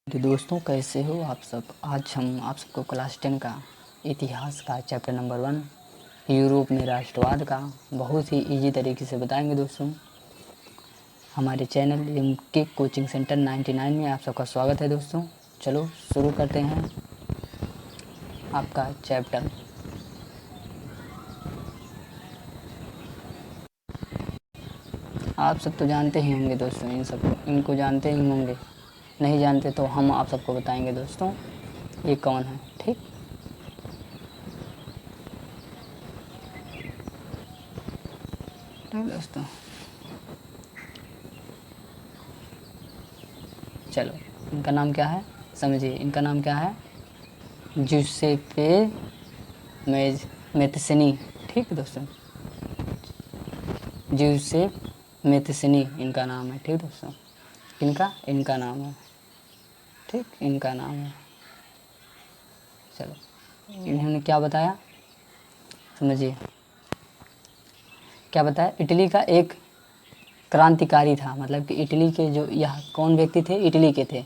तो दोस्तों कैसे हो आप सब। आज हम आप सबको क्लास 10 का इतिहास का चैप्टर नंबर 1 यूरोप में राष्ट्रवाद का बहुत ही इजी तरीके से बताएंगे। दोस्तों हमारे चैनल के कोचिंग सेंटर 99 में आप सबका स्वागत है। दोस्तों चलो शुरू करते हैं आपका चैप्टर। आप सब तो जानते ही होंगे दोस्तों, इनको जानते ही होंगे, नहीं जानते तो हम आप सबको बताएंगे दोस्तों ये कौन है। ठीक दोस्तों चलो, इनका नाम क्या है समझिए। इनका नाम क्या है? जूसेप्पे मैथेसिनी। ठीक है दोस्तों, जूसेप मैथेसिनी इनका नाम है। ठीक दोस्तों, इनका नाम है। ठीक, इनका नाम है। चलो, इन्होंने क्या बताया समझिए। क्या बताया? इटली का एक क्रांतिकारी था, मतलब कि इटली के जो यह कौन व्यक्ति थे? इटली के थे।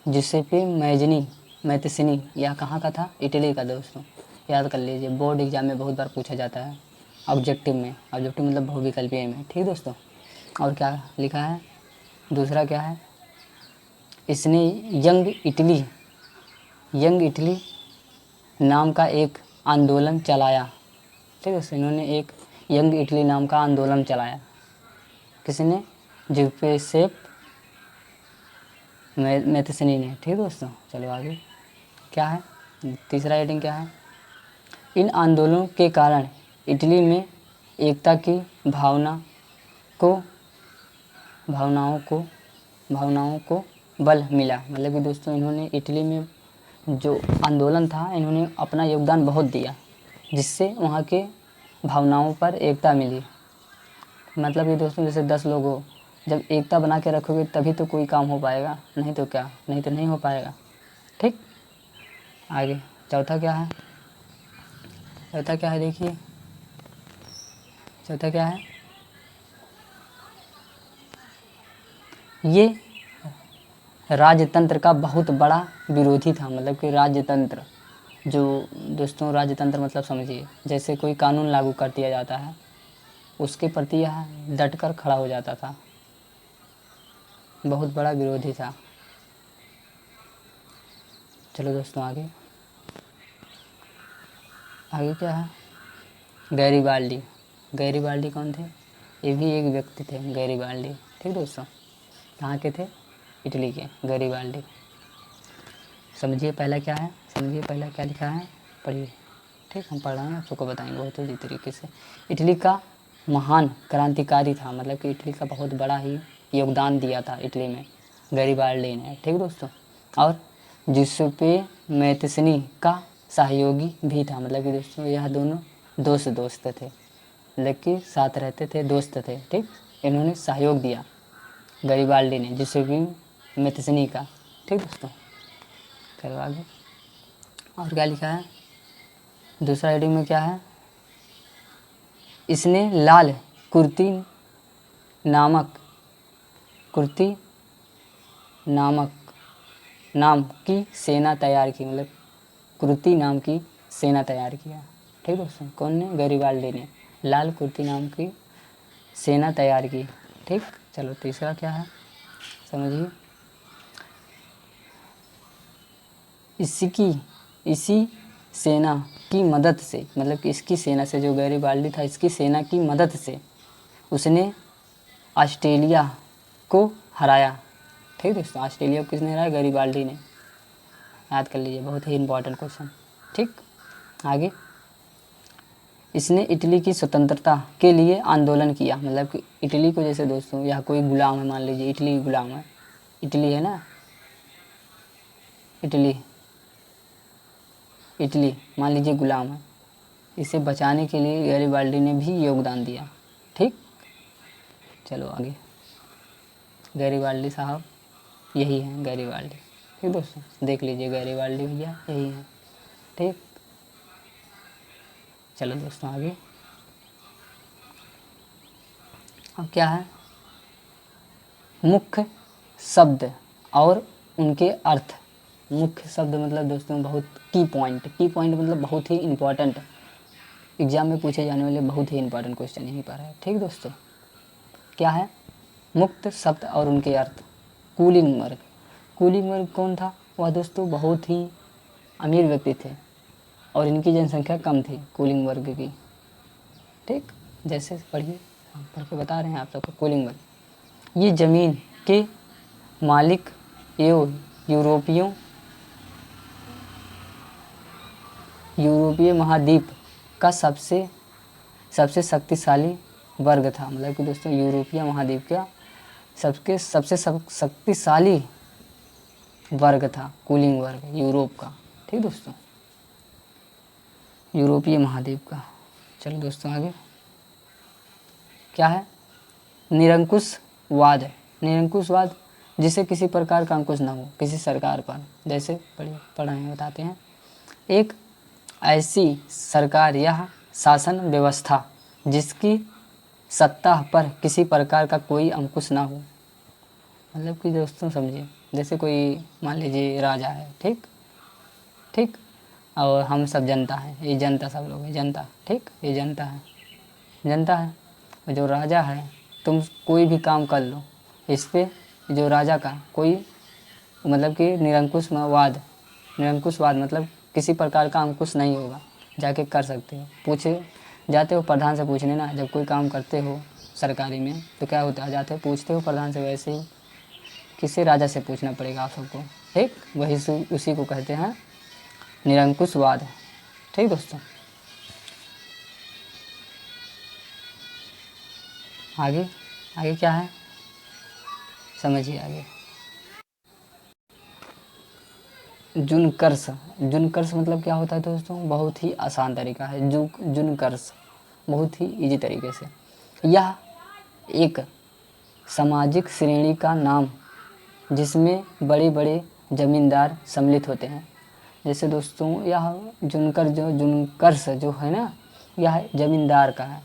जूसेप्पे मैथेसिनी यह कहाँ का था? इटली का। दोस्तों याद कर लीजिए, बोर्ड एग्जाम में बहुत बार पूछा जाता है ऑब्जेक्टिव में। ऑब्जेक्टिव मतलब बहुविकल्पीय में। ठीक दोस्तों, और क्या लिखा है? दूसरा क्या है? इसने यंग इटली नाम का एक आंदोलन चलाया। ठीक है, इन्होंने एक यंग इटली नाम का आंदोलन चलाया। किसने? जूसेप मैथेसिनी ने। ठीक दोस्तों, चलो आगे क्या है? तीसरा हेडिंग क्या है? इन आंदोलनों के कारण इटली में एकता की को भावनाओं को बल मिला। मतलब कि दोस्तों इन्होंने इटली में जो आंदोलन था, इन्होंने अपना योगदान बहुत दिया, जिससे वहाँ के भावनाओं पर एकता मिली। मतलब कि दोस्तों जैसे 10 लोग हो, जब एकता बना के रखोगे तभी तो कोई काम हो पाएगा, नहीं तो क्या, नहीं तो नहीं हो पाएगा। ठीक, आगे चौथा क्या है? चौथा क्या है देखिए, चौथा क्या है? ये राजतंत्र का बहुत बड़ा विरोधी था। मतलब कि राजतंत्र, जो दोस्तों राजतंत्र मतलब समझिए, जैसे कोई कानून लागू कर दिया जाता है उसके प्रति यह डटकर खड़ा हो जाता था, बहुत बड़ा विरोधी था। चलो दोस्तों आगे क्या है? गैरीबाल्डी कौन थे? ये भी एक व्यक्ति थे, गैरीबाल्डी। ठीक दोस्तों, कहाँ के थे? इटली के गैरीबाल्डी। समझिए पहला क्या है, समझिए पहला क्या लिखा है, पढ़िए। ठीक, हम पढ़ रहे हैं, आप सबको बताएंगे बहुत ही तरीके से। इटली का महान क्रांतिकारी था, मतलब कि इटली का बहुत बड़ा ही योगदान दिया था इटली में गैरीबाल्डी ने। ठीक दोस्तों, और जूसेप्पे मैथेसिनी का सहयोगी भी था। मतलब कि दोस्तों यह दोनों दोस्त थे, मतलब कि साथ रहते थे, दोस्त थे। ठीक, इन्होंने सहयोग दिया गैरीबाल्डी ने जूसेप्पे मैथेसिनी का। ठीक दोस्तों, चलो आगे और क्या लिखा है? दूसरा हेडिंग में क्या है? इसने लाल कुर्ती नामक कुर्ती नामक नाम की सेना तैयार की। मतलब कुर्ती नाम की सेना तैयार किया। ठीक दोस्तों, कौन ने? गैरीबाल्डी ने लाल कुर्ती नाम की सेना तैयार की। ठीक, चलो तीसरा क्या है समझिए। इसी सेना की मदद से, मतलब कि इसकी सेना से, जो गैरीबाल्डी था इसकी सेना की मदद से उसने ऑस्ट्रेलिया को हराया। ठीक दोस्तों, ऑस्ट्रेलिया को किसने हराया? गैरीबाल्डी ने। याद कर लीजिए, बहुत ही इंपॉर्टेंट क्वेश्चन। ठीक, आगे इसने इटली की स्वतंत्रता के लिए आंदोलन किया। मतलब कि इटली को, जैसे दोस्तों यह कोई गुलाम है, मान लीजिए इटली गुलाम है, इटली है ना, इटली मान लीजिए गुलाम है, इसे बचाने के लिए गैरीबाल्डी ने भी योगदान दिया। ठीक, चलो आगे। गैरीबाल्डी साहब यही हैं, गैरीबाल्डी। ठीक दोस्तों, देख लीजिए गैरीबाल्डी भैया यही हैं। ठीक, चलो दोस्तों आगे अब क्या है? मुख्य शब्द और उनके अर्थ। मुख्य शब्द मतलब दोस्तों बहुत की पॉइंट मतलब बहुत ही इम्पोर्टेंट, एग्जाम में पूछे जाने वाले बहुत ही इंपॉर्टेंट क्वेश्चन यहीं पर है। ठीक दोस्तों, क्या है? मुक्त शब्द और उनके अर्थ। कुलीन वर्ग। कुलीन वर्ग कौन था? वह दोस्तों बहुत ही अमीर व्यक्ति थे और इनकी जनसंख्या कम थी कुलीन वर्ग की। ठीक, जैसे पढ़िए, हम पढ़ के बता रहे हैं आप सबको। कुलीन वर्ग ये ज़मीन के मालिक एवं यूरोपीय महाद्वीप का सबसे शक्तिशाली वर्ग था। मतलब कि दोस्तों यूरोपीय महाद्वीप का सबसे शक्तिशाली वर्ग था कुलीन वर्ग, यूरोप का। ठीक दोस्तों, यूरोपीय महाद्वीप का। चलो दोस्तों आगे क्या है? निरंकुशवाद। निरंकुशवाद जिसे किसी प्रकार का अंकुश न हो किसी सरकार पर। जैसे पढ़े हैं, बताते हैं। एक ऐसी सरकार या शासन व्यवस्था जिसकी सत्ता पर किसी प्रकार का कोई अंकुश ना हो। मतलब कि दोस्तों समझिए, जैसे कोई मान लीजिए राजा है, ठीक, और हम सब जनता है, ये जनता सब लोग हैं, जनता, ठीक, ये जनता है और जो राजा है, तुम कोई भी काम कर लो इस पे, जो राजा का कोई मतलब कि निरंकुशवाद मतलब किसी प्रकार का अंकुश नहीं होगा, जाके कर सकते हो। पूछे जाते हो प्रधान से पूछने ना, जब कोई काम करते हो सरकारी में तो क्या होता है, जाते हो पूछते हो प्रधान से, वैसे ही किसी राजा से पूछना पड़ेगा आप सबको। ठीक, वही उसी को कहते हैं निरंकुशवाद। ठीक दोस्तों, आगे क्या है समझिए आगे। जुनकर्स मतलब क्या होता है दोस्तों? बहुत ही आसान तरीका है। जुनकर्स बहुत ही इजी तरीके से, यह एक सामाजिक श्रेणी का नाम जिसमें बड़े बड़े जमींदार सम्मिलित होते हैं। जैसे दोस्तों यह जुनकर्स जो है ना, यह जमींदार का है।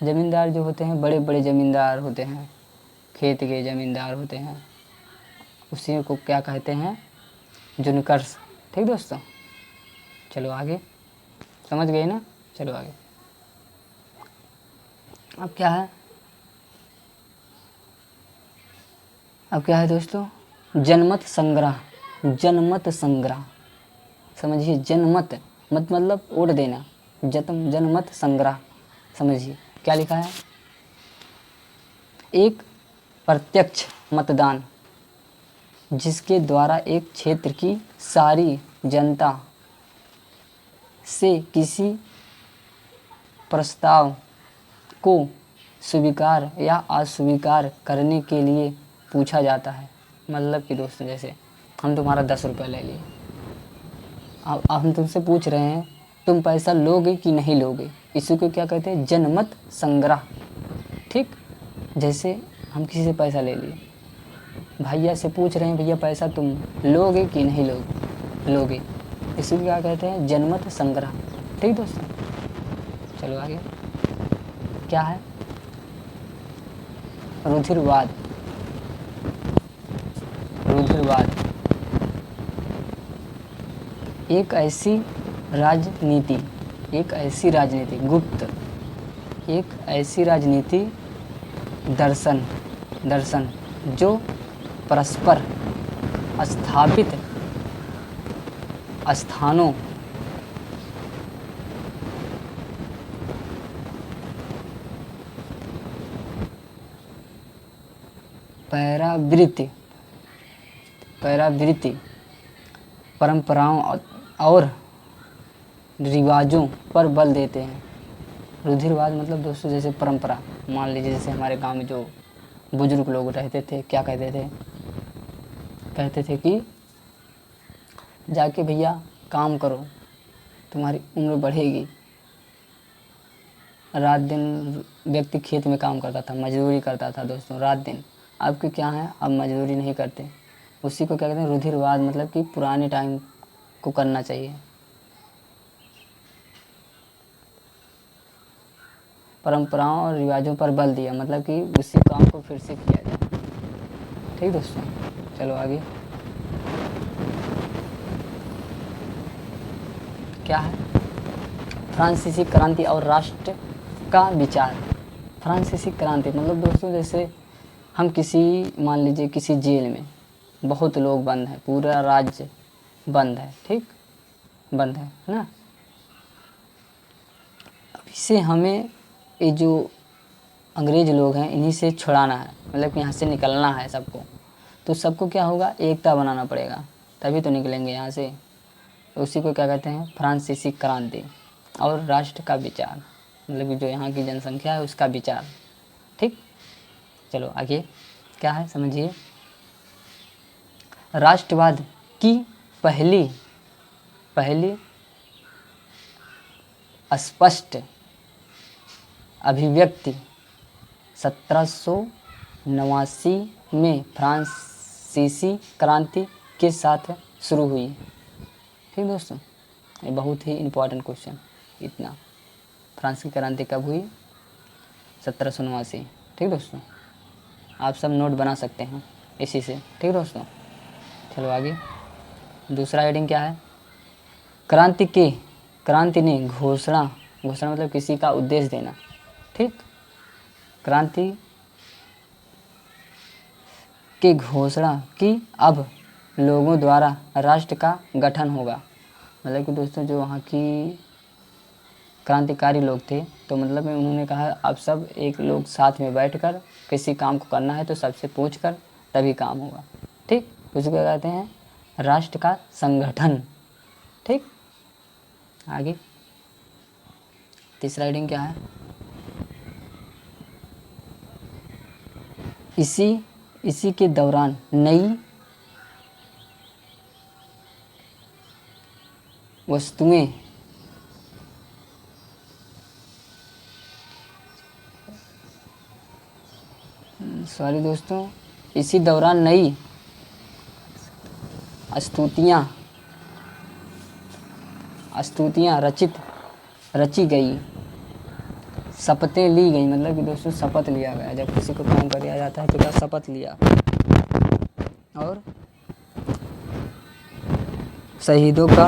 जमींदार जो होते हैं बड़े बड़े जमींदार होते हैं, खेत के जमींदार होते हैं, उसी को क्या कहते हैं? जुनकर्स। ठीक दोस्तों, चलो आगे, समझ गए ना? चलो आगे, अब क्या है? दोस्तों जनमत संग्रह। समझिए, जनमत मतलब वोट देना, जनमत संग्रह। समझिए क्या लिखा है? एक प्रत्यक्ष मतदान जिसके द्वारा एक क्षेत्र की सारी जनता से किसी प्रस्ताव को स्वीकार या अस्वीकार करने के लिए पूछा जाता है। मतलब कि दोस्तों जैसे हम तुम्हारा 10 रुपये ले लिए, अब हम तुमसे पूछ रहे हैं तुम पैसा लोगे कि नहीं लोगे, इसी को क्या कहते हैं? जनमत संग्रह। ठीक, जैसे हम किसी से पैसा ले लिए, भैया से पूछ रहे हैं भैया पैसा तुम लोगे कि नहीं लोगे, इसी को क्या कहते हैं? जनमत संग्रह। ठीक दोस्तों, चलो आगे क्या है? रुधिरवाद। एक ऐसी राजनीति दर्शन जो परस्पर स्थापित स्थानों परावृत्ति परंपराओं और रिवाजों पर बल देते हैं। रुधिरवाद मतलब दोस्तों जैसे परंपरा, मान लीजिए जैसे हमारे गांव में जो बुजुर्ग लोग रहते थे, क्या कहते थे कि जाके भैया काम करो, तुम्हारी उम्र बढ़ेगी। रात दिन व्यक्ति खेत में काम करता था, मजदूरी करता था दोस्तों रात दिन। अब के क्या है, अब मजदूरी नहीं करते, उसी को क्या कहते हैं? रुधिरवाद। मतलब कि पुराने टाइम को करना चाहिए, परंपराओं और रिवाजों पर बल दिया, मतलब कि उसी काम को फिर से किया जाए। ठीक दोस्तों, चलो आगे क्या है? फ्रांसीसी क्रांति और राष्ट्र का विचार। फ्रांसीसी क्रांति मतलब दोस्तों जैसे हम किसी मान लीजिए किसी जेल में बहुत लोग बंद हैं, पूरा राज्य बंद है, ठीक, बंद है ना। अब इससे हमें ये जो अंग्रेज लोग हैं इन्हीं से छुड़ाना है, मतलब कि यहाँ से निकलना है सबको। तो सबको क्या होगा, एकता बनाना पड़ेगा, तभी तो निकलेंगे यहाँ से। तो उसी को क्या कहते हैं? फ्रांसीसी क्रांति और राष्ट्र का विचार, मतलब कि जो यहाँ की जनसंख्या है उसका विचार, ठीक। चलो आगे क्या है समझिए। राष्ट्रवाद की पहली पहली स्पष्ट अभिव्यक्ति 1789 में फ्रांसीसी क्रांति के साथ शुरू हुई। ठीक दोस्तों, ये बहुत ही इम्पोर्टेंट क्वेश्चन। इतना फ्रांसीसी क्रांति कब हुई? 1789। ठीक दोस्तों, आप सब नोट बना सकते हैं इसी से। ठीक दोस्तों, चलो आगे। दूसरा हेडिंग क्या है? क्रांति ने घोषणा मतलब किसी का उद्देश्य देना, ठीक। क्रांति की घोषणा की अब लोगों द्वारा राष्ट्र का गठन होगा। मतलब कि दोस्तों जो वहाँ की क्रांतिकारी लोग थे, तो मतलब उन्होंने कहा अब सब एक लोग साथ में बैठकर किसी काम को करना है तो सबसे पूछकर तभी काम होगा, ठीक। उसको कहते हैं राष्ट्र का संगठन, ठीक। आगे तीसरा हेडिंग क्या है? इसी के दौरान नई वस्तुएं सॉरी दोस्तों, इसी दौरान नई स्तुतियाँ रची गई, शपथें ली गई। मतलब कि दोस्तों शपथ लिया गया, जब किसी को काम कर दिया जाता है तो क्या शपथ लिया, और शहीदों का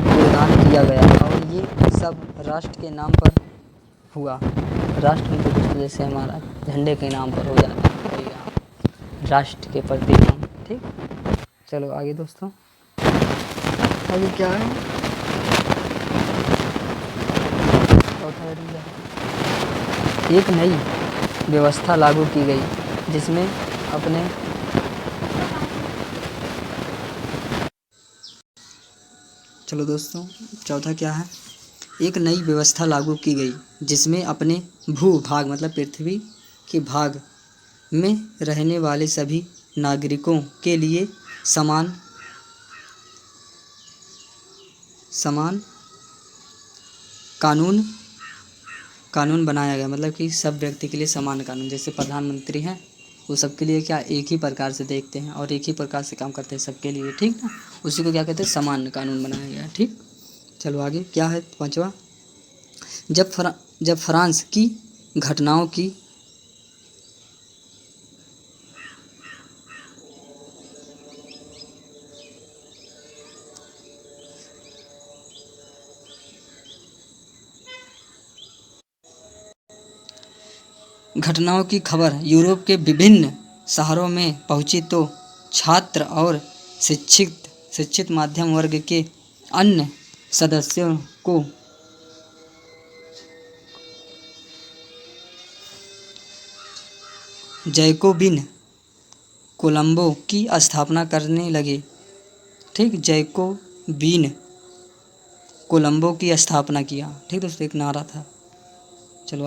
बलिदान किया गया, और ये सब राष्ट्र के नाम पर हुआ। राष्ट्र में तो दोस्तों जैसे हमारा झंडे के नाम पर हो जाता है, राष्ट्र के प्रति नाम, ठीक। चलो आगे दोस्तों, आगे क्या है? एक नई व्यवस्था लागू की गई जिसमें अपने चलो दोस्तों चौथा क्या है? एक नई व्यवस्था लागू की गई जिसमें अपने भूभाग मतलब पृथ्वी के भाग में रहने वाले सभी नागरिकों के लिए समान कानून बनाया गया। मतलब कि सब व्यक्ति के लिए समान कानून, जैसे प्रधानमंत्री हैं वो सबके लिए क्या एक ही प्रकार से देखते हैं और एक ही प्रकार से काम करते हैं सबके लिए, ठीक ना। उसी को क्या कहते हैं? समान कानून बनाया गया, ठीक। चलो आगे क्या है? पांचवा, जब फ्रांस की घटनाओं की खबर यूरोप के विभिन्न शहरों में पहुंची तो छात्र और शिक्षित मध्यम वर्ग के अन्य सदस्यों को जैकोबिन कोलंबो की स्थापना करने लगे, ठीक। जैकोबिन कोलंबो की स्थापना किया, ठीक दोस्तों, एक नारा था। चलो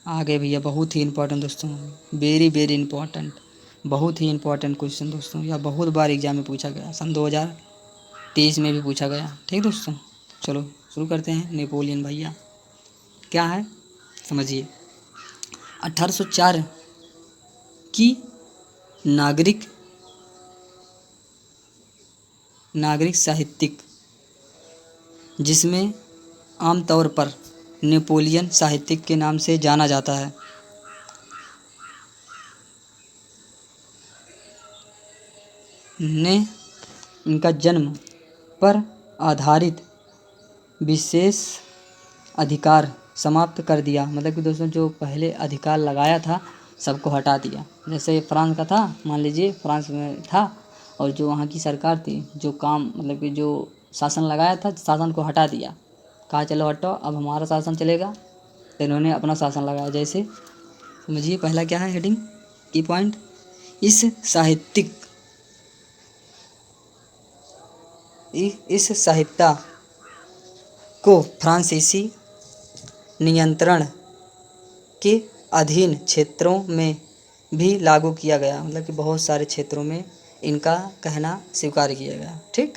आगे भैया बहुत ही इम्पोर्टेंट दोस्तों, वेरी वेरी इम्पोर्टेंट, बहुत ही इम्पोर्टेंट क्वेश्चन दोस्तों, यह बहुत बार एग्जाम में पूछा गया, सन 2023 में भी पूछा गया, ठीक दोस्तों। चलो शुरू करते हैं। नेपोलियन भैया क्या है समझिए। 1804 की नागरिक साहित्यिक, जिसमें आमतौर पर नेपोलियन साहित्यिक के नाम से जाना जाता है, ने इनका जन्म पर आधारित विशेष अधिकार समाप्त कर दिया। मतलब कि दोस्तों जो पहले अधिकार लगाया था सबको हटा दिया। जैसे फ्रांस का था, मान लीजिए फ्रांस में था, और जो वहाँ की सरकार थी जो काम मतलब कि जो शासन लगाया था शासन को हटा दिया, कहा चलो हटो अब हमारा शासन चलेगा, तो इन्होंने अपना शासन लगाया। जैसे समझिए पहला क्या है हेडिंग की पॉइंट, इस साहित्य को फ्रांसीसी नियंत्रण के अधीन क्षेत्रों में भी लागू किया गया। मतलब कि बहुत सारे क्षेत्रों में इनका कहना स्वीकार किया गया। ठीक,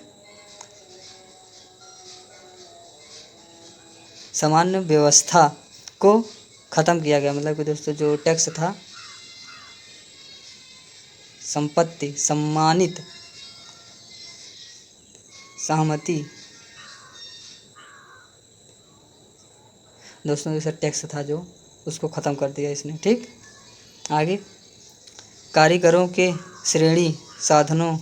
सामान्य व्यवस्था को ख़त्म किया गया। मतलब कि दोस्तों जो टैक्स था, संपत्ति सम्मानित सहमति, दोस्तों जैसा टैक्स था जो उसको ख़त्म कर दिया इसने। ठीक, आगे कारीगरों के श्रेणी साधनों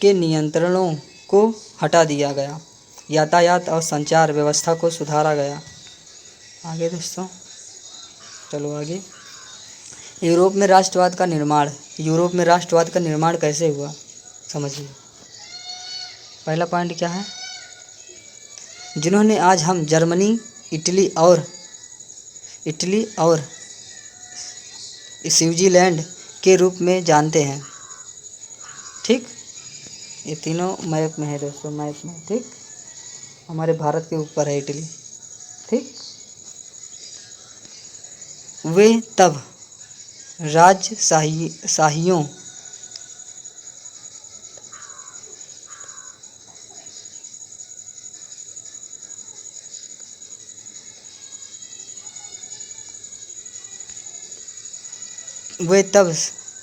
के नियंत्रणों को हटा दिया गया। यातायात और संचार व्यवस्था को सुधारा गया। आगे दोस्तों चलो आगे, यूरोप में राष्ट्रवाद का निर्माण। यूरोप में राष्ट्रवाद का निर्माण कैसे हुआ समझिए। पहला पॉइंट क्या है, जिन्होंने आज हम जर्मनी, इटली और स्विट्ज़रलैंड के रूप में जानते हैं। ठीक, ये तीनों मैप में है दोस्तों, मैप में। ठीक, हमारे भारत के ऊपर है इटली। ठीक, वे तब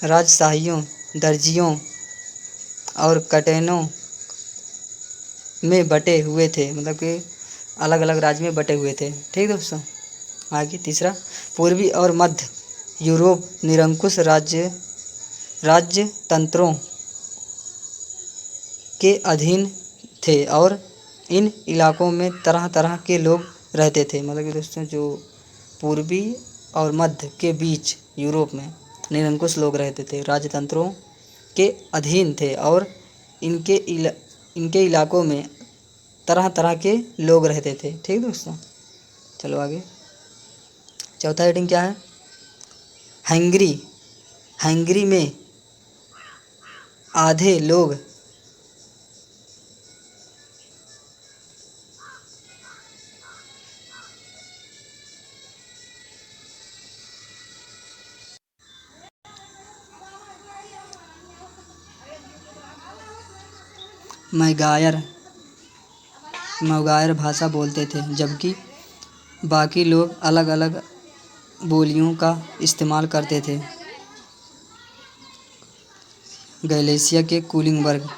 राजशाहियों दर्जियों और कटेनों में बटे हुए थे। मतलब कि अलग अलग राज्य में बटे हुए थे। ठीक दोस्तों, आगे तीसरा, पूर्वी और मध्य यूरोप निरंकुश राजतंत्रों के अधीन थे और इन इलाकों में तरह तरह के लोग रहते थे। मतलब कि दोस्तों जो पूर्वी और मध्य के बीच यूरोप में निरंकुश लोग रहते थे, राजतंत्रों के अधीन थे और इनके इलाकों में तरह तरह के लोग रहते थे। ठीक दोस्तों, चलो आगे, चौथा हेडिंग क्या है, हंगरी में आधे लोग मैगायर भाषा बोलते थे, जबकि बाकी लोग अलग अलग बोलियों का इस्तेमाल करते थे। गैलिसिया के कुलिंगबर्ग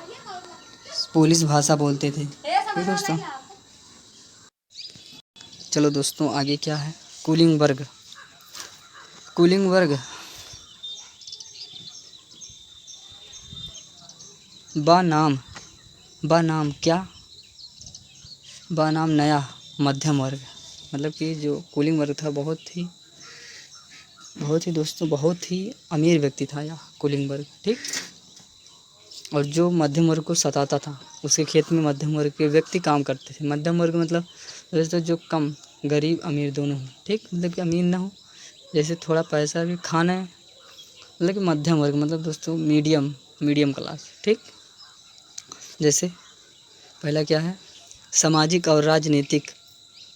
पोलिश भाषा बोलते थे। ठीक दोस्तों, चलो दोस्तों आगे क्या है, कुलिंगबर्ग बनाम नया मध्यम वर्ग। मतलब कि जो कुलिंग वर्ग था बहुत ही दोस्तों बहुत ही अमीर व्यक्ति था यह कुलिंग वर्ग। ठीक, और जो मध्यम वर्ग को सताता था उसके खेत में मध्यम वर्ग के व्यक्ति काम करते थे। मध्यम वर्ग मतलब दोस्तों जो कम गरीब अमीर दोनों हो। ठीक, मतलब कि अमीर ना हो, जैसे थोड़ा पैसा भी खाना है, मतलब कि मध्यम वर्ग मतलब दोस्तों मीडियम क्लास। ठीक, जैसे पहला क्या है, सामाजिक और राजनीतिक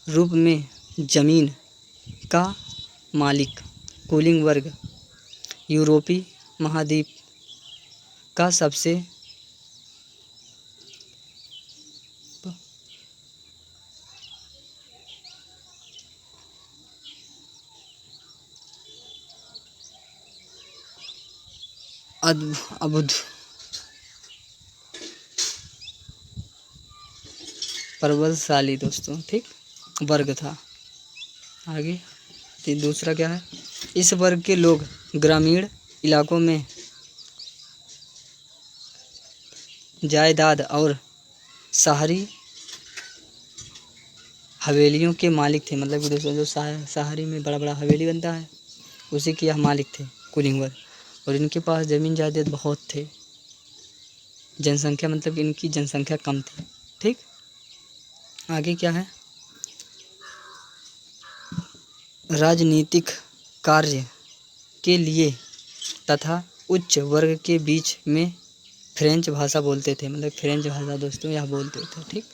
रूप में जमीन का मालिक कुलीन वर्ग यूरोपीय महाद्वीप का सबसे अद्भुत प्रबलशाली दोस्तों। ठीक, वर्ग था। आगे तो दूसरा क्या है, इस वर्ग के लोग ग्रामीण इलाकों में जायदाद और शहरी हवेलियों के मालिक थे। मतलब कि दोस्तों जो शहरी में बड़ा बड़ा हवेली बनता है उसी के यह मालिक थे कुलिंगर। और इनके पास ज़मीन जायदाद बहुत थे। जनसंख्या मतलब इनकी जनसंख्या कम थी। ठीक, आगे क्या है, राजनीतिक कार्य के लिए तथा उच्च वर्ग के बीच में फ्रेंच भाषा बोलते थे। मतलब फ्रेंच भाषा दोस्तों यह बोलते थे। ठीक,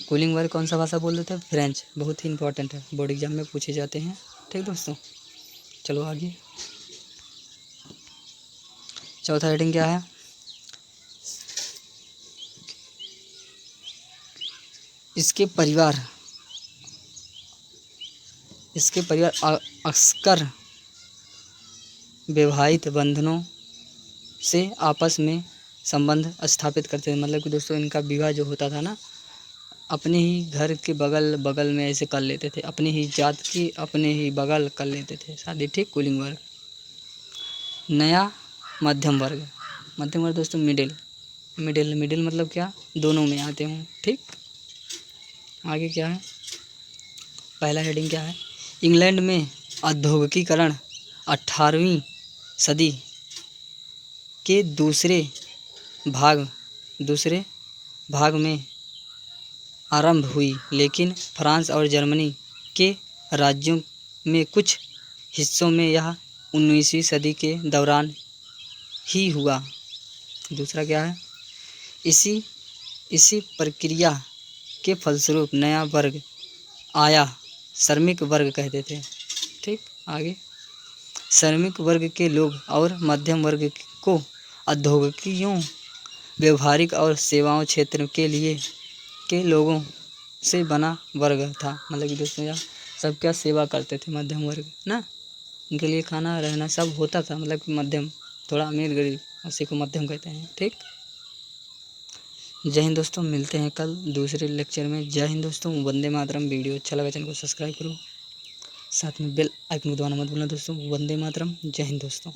कूलिंग वर्ग कौन सा भाषा बोलते थे, फ्रेंच। बहुत ही इंपॉर्टेंट है, बोर्ड एग्जाम में पूछे जाते हैं। ठीक दोस्तों, चलो आगे। चौथा हेडिंग क्या है, इसके परिवार अक्सर वैवाहिक बंधनों से आपस में संबंध स्थापित करते थे। मतलब कि दोस्तों इनका विवाह जो होता था ना, अपने ही घर के बगल बगल में ऐसे कर लेते थे, अपनी ही जात की अपने ही बगल कर लेते थे शादी। ठीक, कूलिंग वर्ग। नया मध्यम वर्ग, मध्यम वर्ग दोस्तों मिडिल मतलब क्या, दोनों में आते हों। ठीक, आगे क्या है, पहला हेडिंग क्या है, इंग्लैंड में औद्योगिकीकरण 18वीं सदी के दूसरे भाग में आरंभ हुई, लेकिन फ्रांस और जर्मनी के राज्यों में कुछ हिस्सों में यह 19वीं सदी के दौरान ही हुआ। दूसरा क्या है, इसी प्रक्रिया के फलस्वरूप नया वर्ग आया, श्रमिक वर्ग कहते थे। ठीक, आगे, श्रमिक वर्ग के लोग और मध्यम वर्ग को औद्योगिकियों, व्यवहारिक और सेवाओं क्षेत्र के लोगों से बना वर्ग था। मतलब कि दोस्तों यार सब क्या सेवा करते थे, मध्यम वर्ग ना, उनके लिए खाना रहना सब होता था। मतलब कि मध्यम, थोड़ा अमीर गरीब उसी को मध्यम कहते हैं। ठीक, जय हिंद दोस्तों, मिलते हैं कल दूसरे लेक्चर में। जय हिंद दोस्तों, वंदे मातरम। वीडियो अच्छा लगा चैनल को सब्सक्राइब करो, साथ में बेल आइकन को दबाना मत भूलना दोस्तों। वंदे मातरम, जय हिंद दोस्तों।